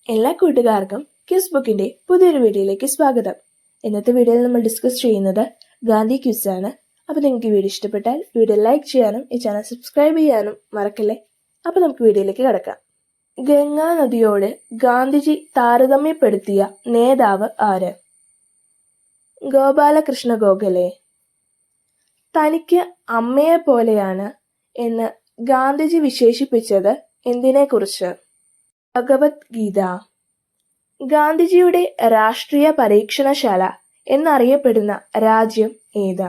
എല്ലാ കൂട്ടുകാർക്കും ക്യൂസ് ബുക്കിന്റെ പുതിയൊരു വീഡിയോയിലേക്ക് സ്വാഗതം. ഇന്നത്തെ വീഡിയോയിൽ നമ്മൾ ഡിസ്കസ് ചെയ്യുന്നത് ഗാന്ധി ക്യൂസ് ആണ്. അപ്പോൾ നിങ്ങൾക്ക് വീഡിയോ ഇഷ്ടപ്പെട്ടാൽ വീഡിയോ ലൈക്ക് ചെയ്യാനും ഈ ചാനൽ സബ്സ്ക്രൈബ് ചെയ്യാനും മറക്കല്ലേ. അപ്പോൾ നമുക്ക് വീഡിയോയിലേക്ക് കടക്കാം. ഗംഗാ നദിയോട് ഗാന്ധിജി താരതമ്യപ്പെടുത്തിയ നേതാവ് ആര്? ഗോപാലകൃഷ്ണ ഗോഖലെ. തനിക്ക് അമ്മയെ പോലെയാണ് എന്ന് ഗാന്ധിജി വിശേഷിപ്പിച്ചത് എന്തിനെക്കുറിച്ച്? ഭഗവത്ഗീത. ഗാന്ധിജിയുടെ രാഷ്ട്രീയ പരീക്ഷണശാല എന്നറിയപ്പെടുന്ന രാജ്യം ഏത്?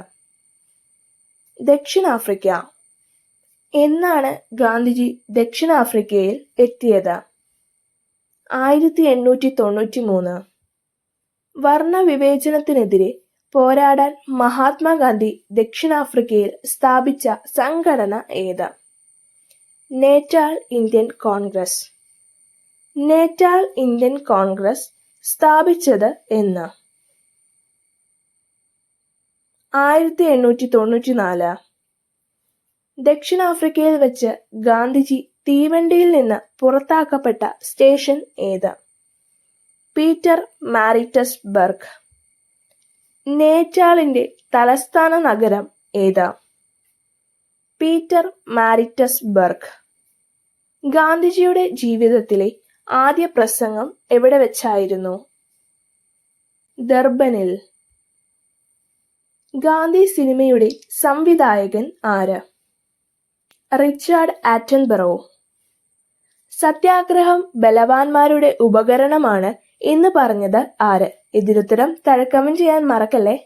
ദക്ഷിണാഫ്രിക്ക. എന്നാണ് ഗാന്ധിജി ദക്ഷിണാഫ്രിക്കയിൽ എത്തിയത്? 1893. വർണ്ണവിവേചനത്തിനെതിരെ പോരാടാൻ മഹാത്മാഗാന്ധി ദക്ഷിണാഫ്രിക്കയിൽ സ്ഥാപിച്ച സംഘടന ഏത്? Natal Indian Congress. Natal Indian Congress സ്ഥാപിച്ചത് എന്ന്? 1894. ദക്ഷിണാഫ്രിക്കയിൽ വെച്ച് ഗാന്ധിജി തീവണ്ടിയിൽ നിന്ന് പുറത്താക്കപ്പെട്ട സ്റ്റേഷൻ ഏത്? പീറ്റർ മാരിറ്റസ്ബർഗ്. നേറ്റാളിന്റെ തലസ്ഥാന നഗരം ഏത്? പീറ്റർ മാരിറ്റസ്ബർഗ്. ഗാന്ധിജിയുടെ ജീവിതത്തിലെ ആദ്യ പ്രസംഗം എവിടെ വെച്ചായിരുന്നു? ദർബനിൽ. ഗാന്ധി സിനിമയുടെ സംവിധായകൻ ആര്? Richard Attenborough. സത്യാഗ്രഹം ബലവാന്മാരുടെ ഉപകരണമാണ് എന്ന് പറഞ്ഞത് ആര്? എതിരുത്തരം താഴെ കമന്റ് ചെയ്യാൻ മറക്കല്ലേ.